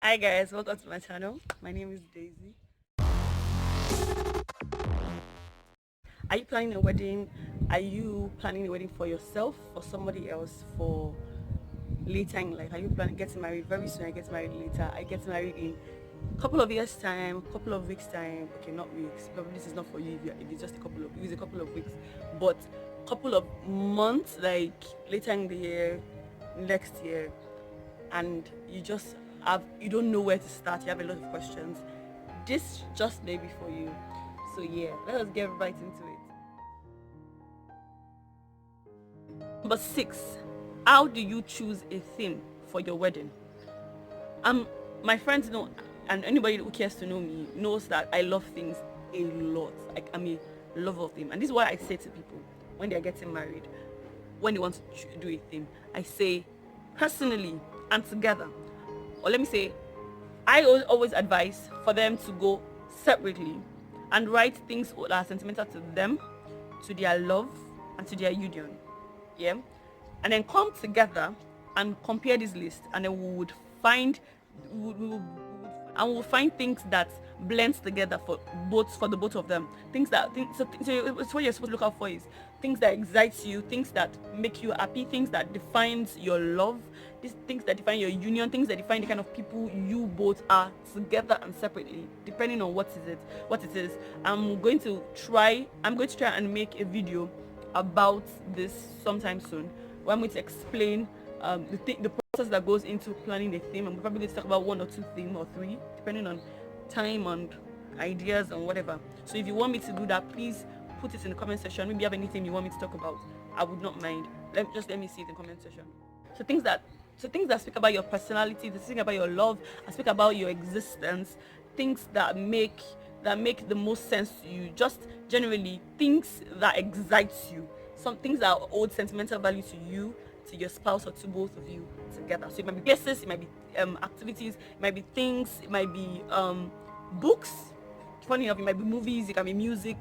Hi guys, welcome to my channel. My name is Daisy. Are you planning a wedding? Are you planning a wedding for yourself, for somebody else, for later in life? Are you planning getting married very soon? I get married later. I get married in a couple of years time, couple of weeks time. Okay, not weeks. Probably this is not for you if it's just a couple of it's a couple of weeks, but couple of months, like later in the year, next year, and you don't know where to start. You have a lot of questions. This just may be for you. So yeah, let us get right into it. Number 6, how do you choose a theme for your wedding? Um, my friends know, and anybody who cares to know me knows that I love things a lot. Like I'm a lover of them, and this is why I say to people when they are getting married, when they want to do a theme, I say personally and together, or let me say, I always advise for them to go separately and write things that are sentimental to them, to their love, and to their union. Yeah, and then come together and compare this list, and then we would find and we'll find things that blends together for the both of them. Things that so it's what you're supposed to look out for is things that excites you, things that make you happy, things that defines your love, these things that define your union, things that define the kind of people you both are together and separately, depending on what it is. I'm going to try and make a video about this sometime soon, where I'm going to explain the process that goes into planning a theme. I'm probably going to talk about one or two themes or three, depending on time and ideas and whatever. So if you want me to do that, please put it in the comment section. Maybe you have anything you want me to talk about. I would not mind. Let me see it in the comment section. So things that speak about your personality, that speak about your love, and speak about your existence, things that make the most sense to you. Just generally things that excites you. Some things that hold sentimental value to you, to your spouse, or to both of you together. So it might be places, it might be activities, it might be things, it might be books. Funny enough, it might be movies, it can be music.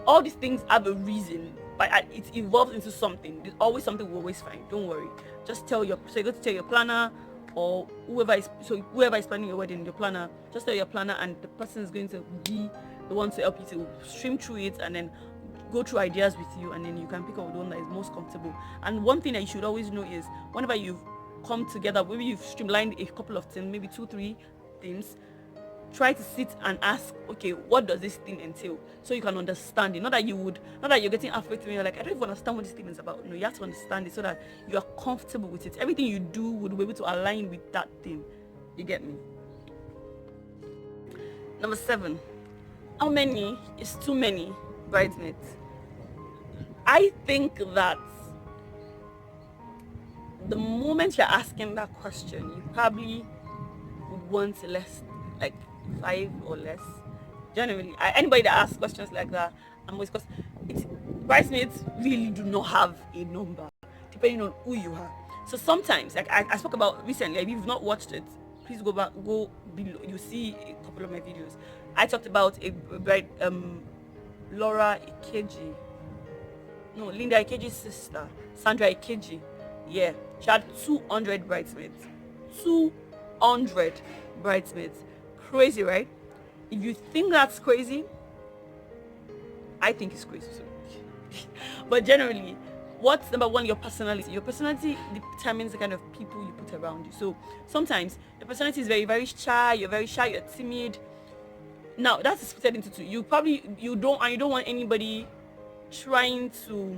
All these things have a reason, but it evolves into something. There's always something we always find. Don't worry. Just so you go to tell your planner, or whoever is planning your wedding, your planner. Just tell your planner, and the person is going to be the one to help you to stream through it, and then go through ideas with you, and then you can pick up the one that is most comfortable. And one thing that you should always know is whenever you've come together, maybe you've streamlined a couple of things, maybe 2 3 things, try to sit and ask, okay, what does this thing entail, so you can understand it. Not that you're getting halfway through and you're like, I don't even understand what this thing is about. No, you have to understand it so that you are comfortable with it. Everything you do would be able to align with that thing. You get me? Number 7, how many is too many bridesmaids? I think that the moment you're asking that question, you probably would want less, like 5 or less. Generally, anybody that asks questions like that, I'm always, because it's bridesmaids really do not have a number depending on who you are. So sometimes, like I spoke about recently, if you've not watched it, please go below. You see a couple of my videos. I talked about a bride, Laura Ikeji, no, Linda Ikeji's sister, Sandra Ikeji. Yeah, she had 200 bridesmaids. 200 bridesmaids. Crazy, right? If you think that's crazy, I think it's crazy. But generally, what's number one? Your personality. Your personality determines the kind of people you put around you. So sometimes your personality is very, very shy. You're very shy. You're timid. Now that's split into two. You don't want anybody trying to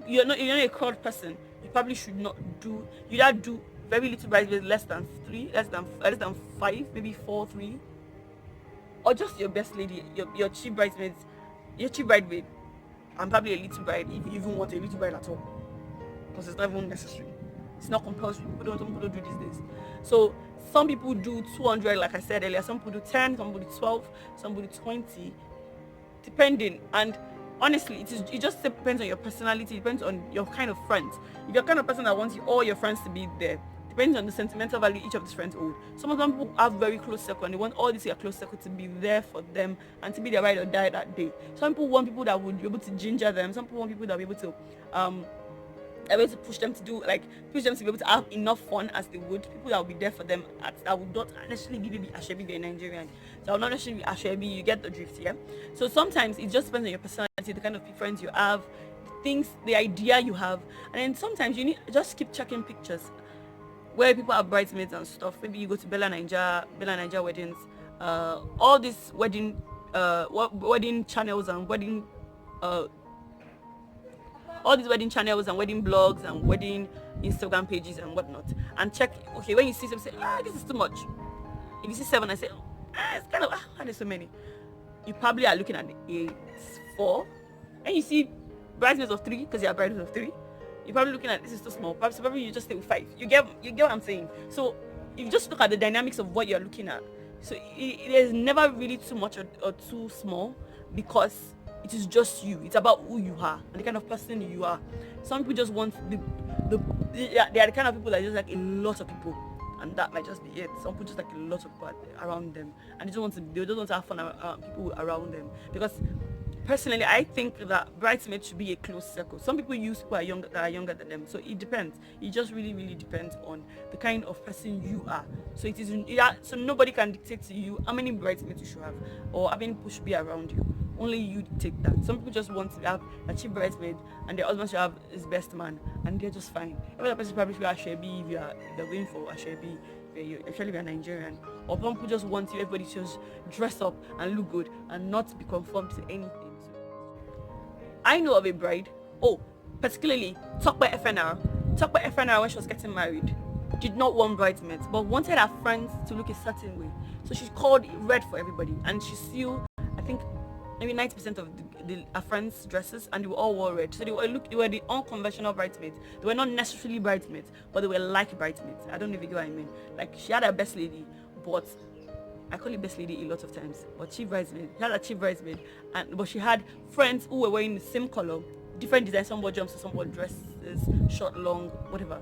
you're not a crowd person. You probably should not do you that do very little bridesmaids, less than 5, maybe 4 3, or just your best lady, your cheap bridesmaids, your cheap bridesmaid, and probably a little bride, if you even want a little bride at all, because it's not even necessary. It's not compulsory. Some people don't do these days. So some people do 200, like I said earlier. Some people do 10, some people do 12, some people do 20, depending. And honestly, it just depends on your personality. It depends on your kind of friends. If you're the kind of person that wants all your friends to be there, depends on the sentimental value each of these friends hold. Some people have very close circle, and they want all this your close circle to be there for them and to be their ride or die that day. Some people want people that would be able to ginger them. Some people want people that will be able to able to push them to do, like, push them to be able to have enough fun as they would. People that will be there for them that would not necessarily be maybe Ashebi if you're Nigerian. So I'll not necessarily be Ashebi, you get the drift, yeah? So sometimes it just depends on your personality, the kind of friends you have, the things, the idea you have. And then sometimes you need just keep checking pictures where people have bridesmaids and stuff. Maybe you go to Bella Niger weddings, all these wedding channels and wedding uh all these wedding channels and wedding blogs and wedding Instagram pages and whatnot, and check. Okay, when you see some, say, this is too much. If you see 7, I say, it's kind of there's so many. You probably are looking at the 8, 4, and you see bridesmaids of 3 because you are bridesmaids of 3. You're probably looking at, this is too small. Probably you just stay with 5. You get what I'm saying. So if you just look at the dynamics of what you're looking at, so it is never really too much or too small, because it is just you. It's about who you are and the kind of person you are. Some people just want they are the kind of people that just like a lot of people, and that might just be it. Some people just like a lot of people around them, and they just want to have fun around people around them. Because personally, I think that bridesmaids should be a close circle. Some people use people that are younger than them, so it depends. It just really, really depends on the kind of person you are. So it is, so nobody can dictate to you how many bridesmaids you should have or how many people should be around you. Only you dictate that. Some people just want to have a cheap bridesmaid, and their husband should have his best man, and they're just fine. Every other person probably should be Ashebi if they're going for Ashebi, especially if you're Nigerian. Or some people just want you, everybody should just dress up and look good and not be conformed to anything. I know of a bride, particularly Talk by FNR when she was getting married, did not want bridesmaids, but wanted her friends to look a certain way. So she called red for everybody, and she sealed, I think, maybe 90% of her friends' dresses, and they were all wore red. So they were the unconventional bridesmaids. They were not necessarily bridesmaids, but they were like bridesmaids. I don't know if you get what I mean. Like, she had her best lady, but I call it best lady a lot of times, but chief bridesmaid. She had a chief bridesmaid, but she had friends who were wearing the same color, different designs. Some wore jumpsuits, some wore dresses, short, long, whatever.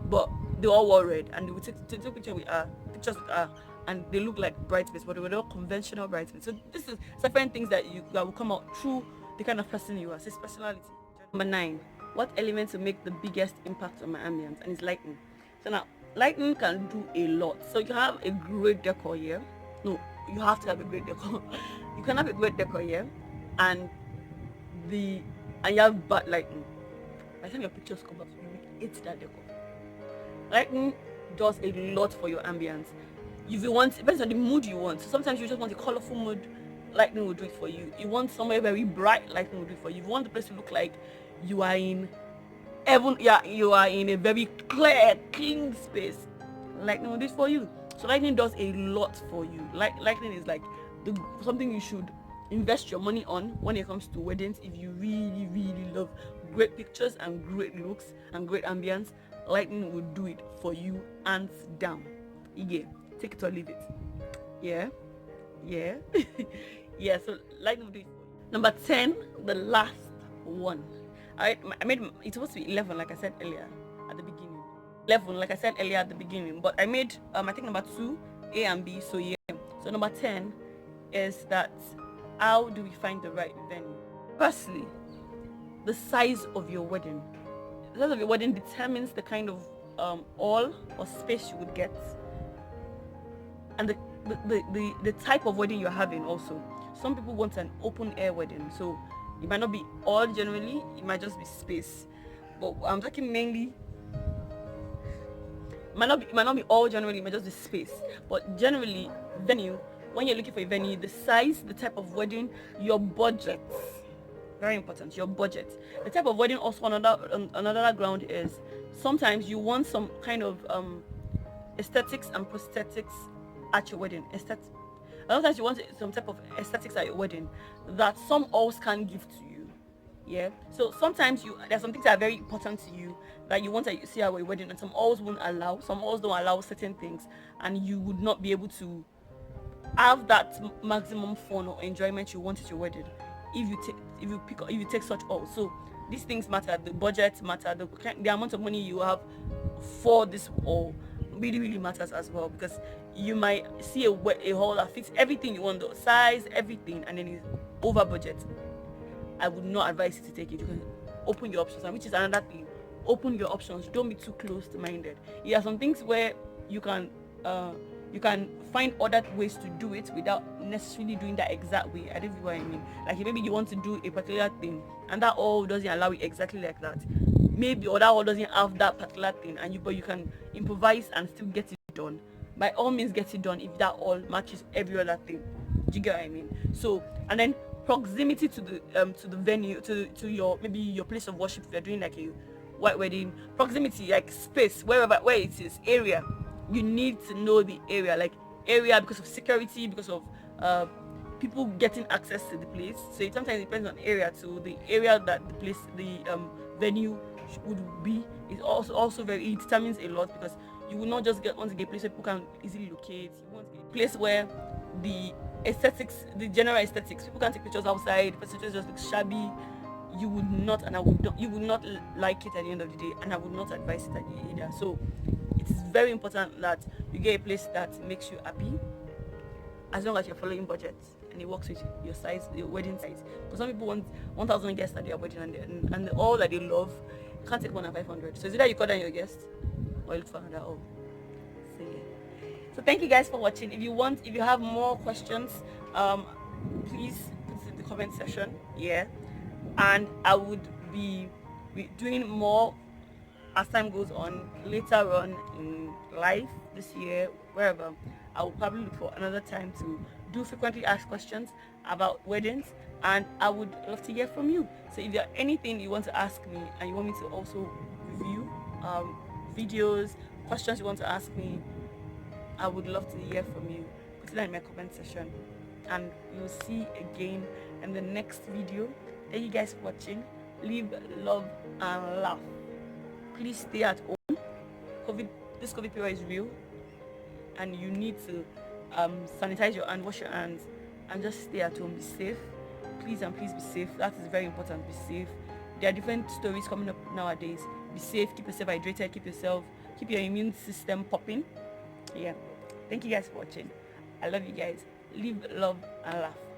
But they all wore red, and they would take pictures with her, and they look like bridesmaids, but they were not conventional bridesmaids. So this is different things that will come out through the kind of person you are. So it's personality. Number 9, what elements will make the biggest impact on my ambience? And it's lighting. So now, lighting can do a lot. So you can have a great decor here. No, you have to have a great decor. You can have a great decor here, and you have bad lighting. By the time your pictures come up, you will hate that decor. Lighting does a lot for your ambience. If you want, it depends on the mood you want. So sometimes you just want a colorful mood, lighting will do it for you. You want somewhere very bright, lighting will do it for you. If you want the place to look like you are in heaven, you are in a very clear, clean space, lighting will do it for you. So lighting does a lot for you. Lighting is like something you should invest your money on when it comes to weddings. If you really, really love great pictures and great looks and great ambience, lighting will do it for you, hands down. Yeah, take it or leave it. Yeah. Yeah, so lighting will do it for you. Number 10, the last one. I made it's supposed to be 11, like I said earlier at the beginning. 11, like I said earlier at the beginning, but I made I think number 2, A and B. So yeah. So number 10 is that, how do we find the right venue? Firstly, the size of your wedding. The size of your wedding determines the kind of hall or space you would get, and the type of wedding you're having also. Some people want an open air wedding, so it might not be all generally, it might just be space. But I'm talking mainly, might not be all generally, it might just be space. But generally, venue, when you're looking for a venue, the size, the type of wedding, your budget, very important, your budget. The type of wedding also, another ground is, sometimes you want some kind of aesthetics and prosthetics at your wedding. A lot of times you want some type of aesthetics at your wedding that some halls can give to you. Yeah. So sometimes there's some things that are very important to you that you want to see at your wedding, and some halls won't allow. Some halls don't allow certain things, and you would not be able to have that maximum fun or enjoyment you want at your wedding if you take such halls. So these things matter. The budget matter. The amount of money you have for this hall really, really matters as well, because you might see a hall that fits everything you want, the size, everything, and then it's over budget. I would not advise you to take it. You can open your options, and which is another thing. open your options. Don't be too closed minded. There are some things where you can find other ways to do it without necessarily doing that exact way. I don't know what I mean. Like maybe you want to do a particular thing and that all doesn't allow it exactly like that. Maybe or that all doesn't have that particular thing, and but you can improvise and still get it done. By all means, get it done if that all matches every other thing. Do you get what I mean? So, and then proximity to the venue, to your, maybe your place of worship if you're doing like a white wedding. Proximity, like space, where it is, area. You need to know the area, like area, because of security, because of people getting access to the place. So it sometimes depends on area. So the area that the place, the venue would be, is also very, it determines a lot, because you will not just want to get a place where people can easily locate. You want to get a place where the aesthetics, the general aesthetics, people can take pictures outside, pictures just look shabby. You would not, and I would not, you would not like it at the end of the day, and I would not advise it either. So it is very important that you get a place that makes you happy, as long as you're following budget and it works with your size, your wedding size. Because some people want 1,000 guests at their wedding, and all that they love, you can't take more than 500. So it's either you cut down your guests or you look for another hall. So yeah. So thank you guys for watching. If you have more questions, please put it in the comment section. Yeah. And I would be doing more as time goes on, later on in life, this year, wherever. I will probably look for another time to do frequently asked questions about weddings, and I would love to hear from you. So if there are anything you want to ask me and you want me to also review, videos, questions you want to ask me, I would love to hear from you. Put it down in my comment section, and we'll see again in the next video. Thank you guys for watching. Live, love, and laugh. Please stay at home. This COVID period is real, and you need to sanitize your hand, wash your hands, and just stay at home. Be safe, please, and please be safe. That is very important. Be safe. There are different stories coming up nowadays. Be safe. Keep yourself hydrated. Keep your immune system popping. Yeah. Thank you guys for watching. I love you guys. Live, love, and laugh.